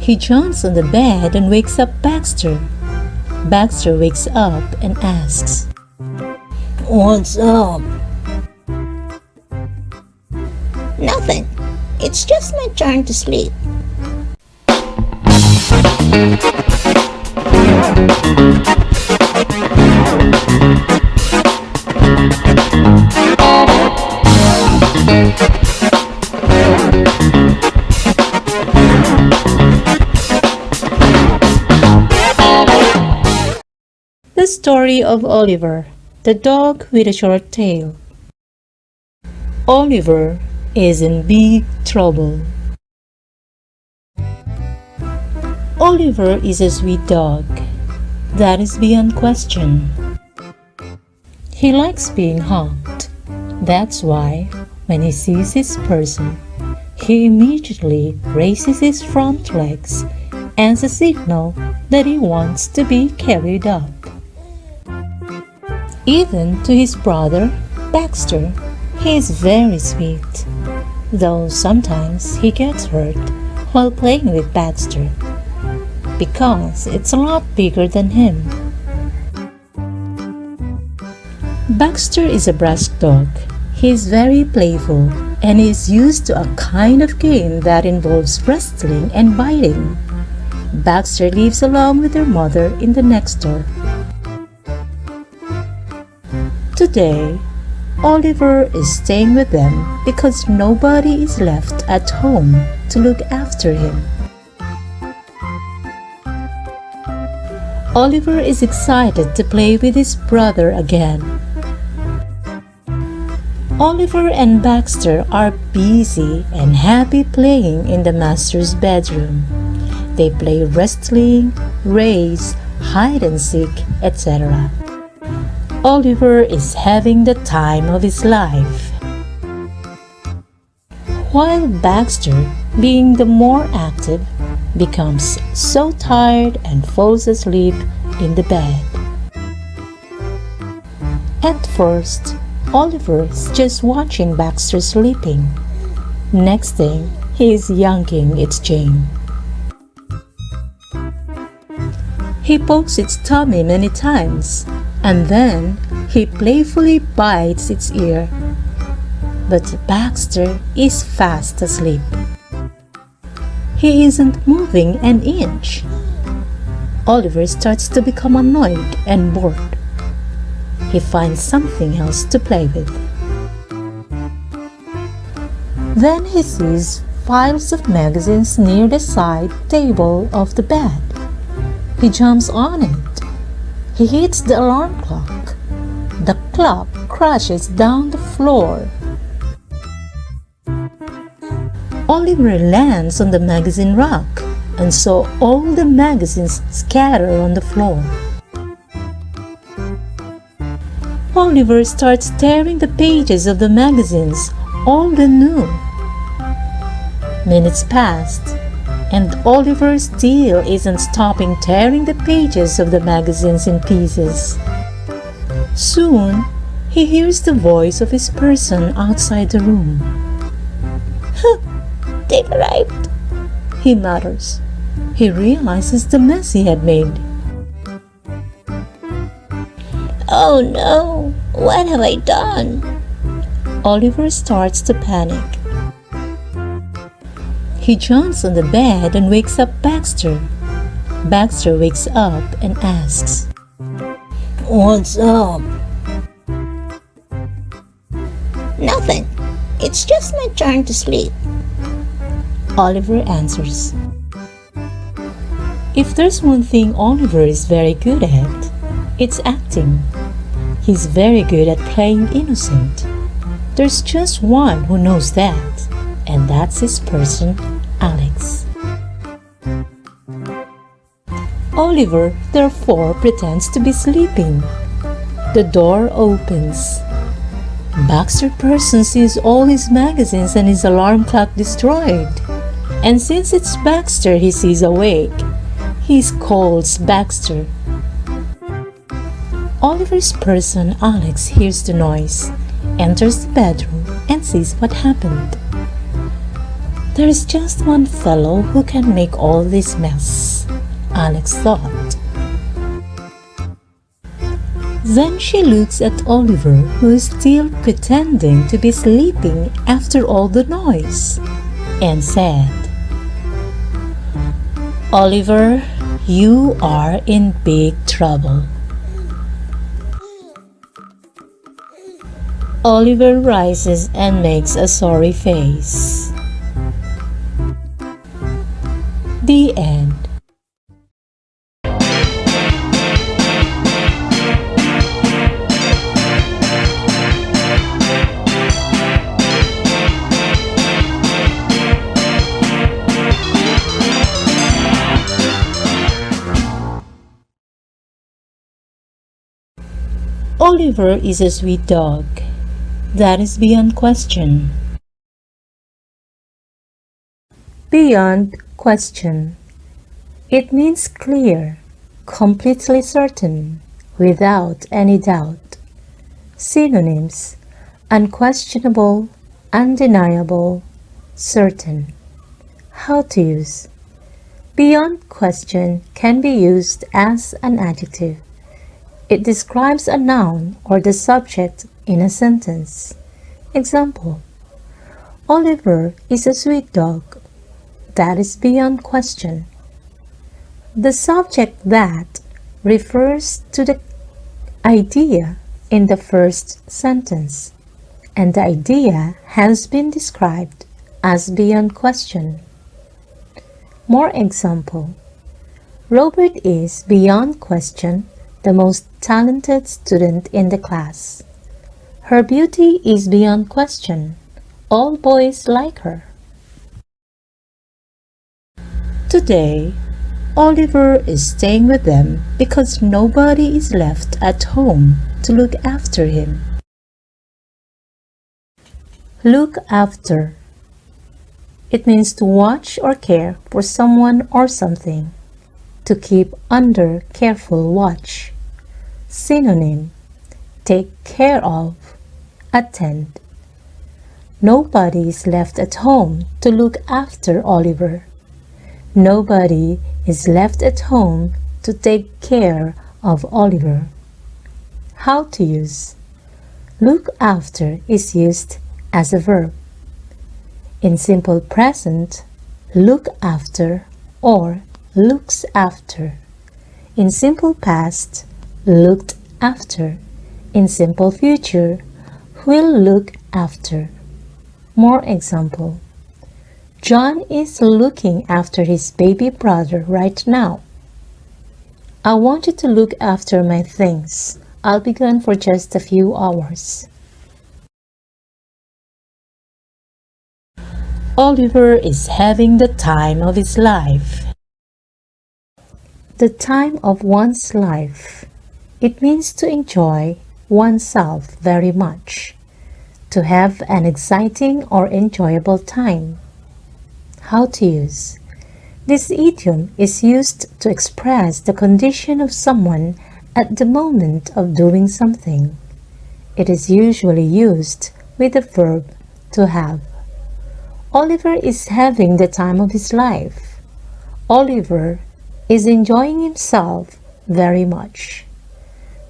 He jumps on the bed and wakes up Baxter. Baxter wakes up and asks, "What's up?" Nothing. It's just my turn to sleep. The Story of Oliver, the Dog with a Short Tail. Oliver is in big trouble. Oliver is a sweet dog. That is beyond question. He likes being hugged. That's why, when he sees his person, he immediately raises his front legs as a signal that he wants to be carried up. Even to his brother, Baxter, he is very sweet, though sometimes he gets hurt while playing with Baxter, because it's a lot bigger than him. Baxter is a brash dog. He is very playful and is used to a kind of game that involves wrestling and biting. Baxter lives along with her mother in the next door. Today, Oliver is staying with them because nobody is left at home to look after him. Oliver is excited to play with his brother again. Oliver and Baxter are busy and happy playing in the master's bedroom. They play wrestling, race, hide and seek, etc. Oliver is having the time of his life, while Baxter, being the more active, becomes so tired and falls asleep in the bed. At first, Oliver is just watching Baxter sleeping. Next thing, he is yanking its chain. He pokes its tummy many times, and then he playfully bites its ear. But Baxter is fast asleep. He isn't moving an inch. Oliver starts to become annoyed and bored. He finds something else to play with. Then he sees piles of magazines near the side table of the bed. He jumps on it. He hits the alarm clock. The clock crashes down the floor. Oliver lands on the magazine rack, and so all the magazines scatter on the floor. Oliver starts tearing the pages of the magazines, old and new. Minutes passed, and Oliver still isn't stopping tearing the pages of the magazines in pieces. Soon, he hears the voice of his person outside the room. They've arrived, he mutters. He realizes the mess he had made. Oh no, what have I done? Oliver starts to panic. He jumps on the bed and wakes up Baxter. Baxter wakes up and asks, "What's up?" Nothing. It's just my turn to sleep. Oliver answers. If there's one thing Oliver is very good at, it's acting. He's very good at playing innocent. There's just one who knows that, and that's his person, Alex. Oliver therefore pretends to be sleeping. The door opens. Baxter Person sees all his magazines and his alarm clock destroyed. And since it's Baxter he sees awake, he scolds Baxter. Oliver's person, Alex, hears the noise, enters the bedroom, and sees what happened. There is just one fellow who can make all this mess, Alex thought. Then she looks at Oliver, who is still pretending to be sleeping after all the noise, and said, "Oliver, you are in big trouble." Oliver rises and makes a sorry face. The end. Oliver is a sweet dog. That is beyond question. Beyond question. It means clear, completely certain, without any doubt. Synonyms: unquestionable, undeniable, certain. How to use. Beyond question can be used as an adjective. It describes a noun or the subject in a sentence. Example: Oliver is a sweet dog. That is beyond question. The subject "that" refers to the idea in the first sentence, and the idea has been described as beyond question. More example: Robert is beyond question the most talented student in the class. Her beauty is beyond question. All boys like her. Today, Oliver is staying with them because nobody is left at home to look after him. Look after. It means to watch or care for someone or something, to keep under careful watch. Synonym: take care of, attend. Nobody is left at home to look after Oliver. Nobody is left at home to take care of Oliver. How to use. Look after is used as a verb. In simple present, look after or looks after. In simple past, looked after. In simple future, will look after. More example: John is looking after his baby brother right now. I want you to look after my things. I'll be gone for just a few hours. Oliver is having the time of his life. The time of one's life. It means to enjoy oneself very much, to have an exciting or enjoyable time. How to use. This idiom is used to express the condition of someone at the moment of doing something. It is usually used with the verb to have. Oliver is having the time of his life. Oliver is enjoying himself very much.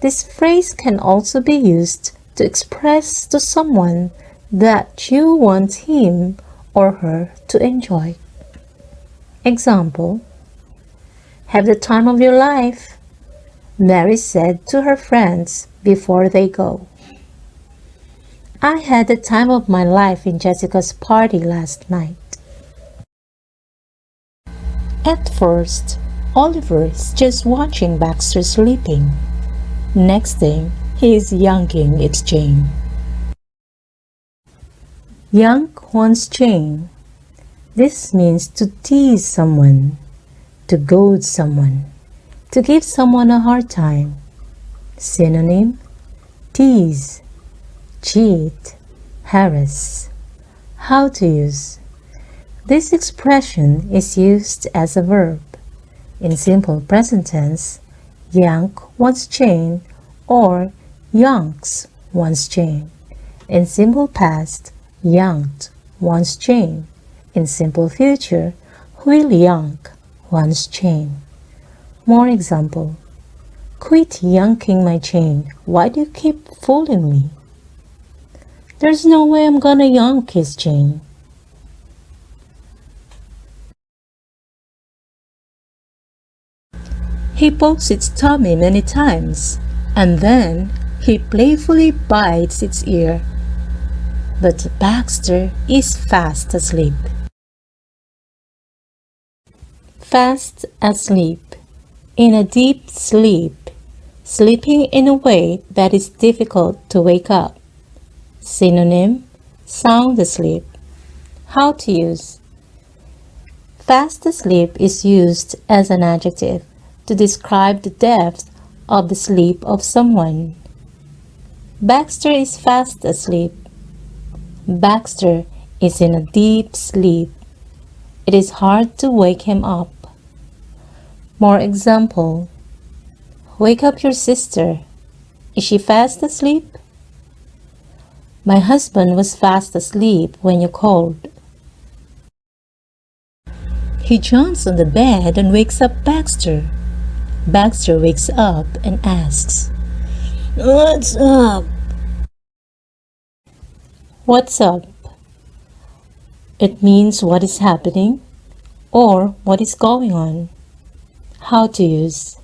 This phrase can also be used to express to someone that you want him or her to enjoy. Example: have the time of your life, Mary said to her friends before they go. I had the time of my life in Jessica's party last night. At first, Oliver is just watching Baxter sleeping. Next thing, he is yanking its chain. Yank one's chain. This means to tease someone, to goad someone, to give someone a hard time. Synonym: tease, cheat, harass. How to use. This expression is used as a verb. In simple present tense, yank one's chain or yanks one's chain. In simple past, yanked one's chain. In simple future, will yank one's chain. More example. Quit yanking my chain. Why do you keep fooling me? There's no way I'm gonna yank his chain. He pokes its tummy many times, and then he playfully bites its ear. But Baxter is fast asleep. Fast asleep. In a deep sleep. Sleeping in a way that is difficult to wake up. Synonym, sound asleep. How to use. Fast asleep is used as an adjective to describe the depth of the sleep of someone. Baxter is fast asleep. Baxter is in a deep sleep. It is hard to wake him up. More example. Wake up your sister. Is she fast asleep? My husband was fast asleep when you called. He jumps on the bed and wakes up Baxter. Baxter wakes up and asks, What's up? What's up? It means what is happening or what is going on. How to use.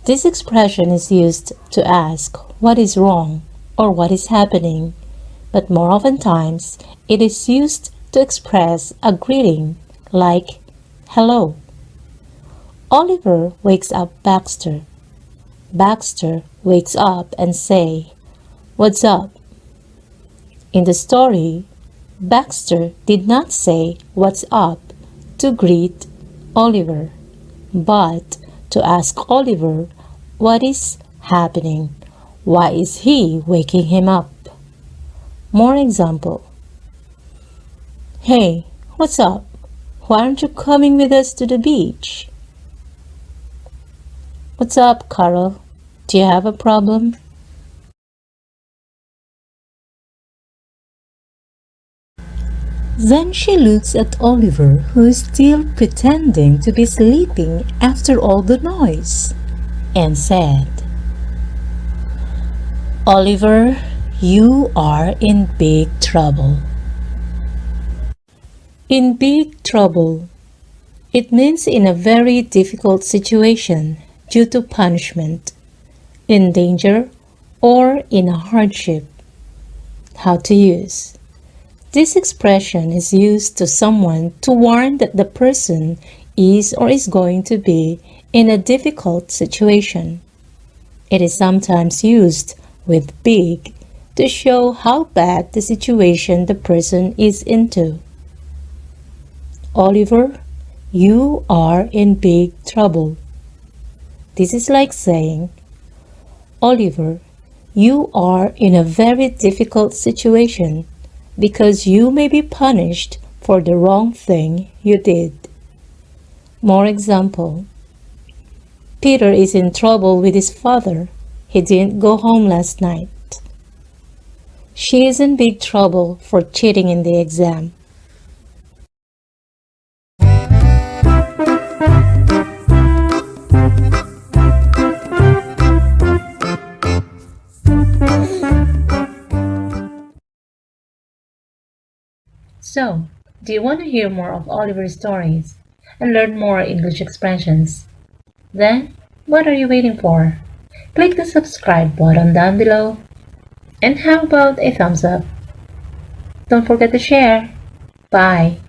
This expression is used to ask what is wrong or what is happening, but more often times it is used to express a greeting like hello. Oliver wakes up Baxter. Baxter wakes up and say, What's up? In the story, Baxter did not say what's up to greet Oliver, but to ask Oliver what is happening. Why is he waking him up? More example. Hey, what's up? Why aren't you coming with us to the beach? What's up, Carol? Do you have a problem? Then she looks at Oliver, who is still pretending to be sleeping after all the noise, and said, Oliver, you are in big trouble. In big trouble. It means in a very difficult situation due to punishment, in danger, or in a hardship. How to use. This expression is used to someone to warn that the person is or is going to be in a difficult situation. It is sometimes used with big to show how bad the situation the person is into. Oliver, you are in big trouble. This is like saying, Oliver, you are in a very difficult situation because you may be punished for the wrong thing you did. More example. Peter is in trouble with his father. He didn't go home last night. She is in big trouble for cheating in the exam. So, do you want to hear more of Oliver's stories and learn more English expressions? Then, what are you waiting for? Click the subscribe button down below. And how about a thumbs up? Don't forget to share. Bye.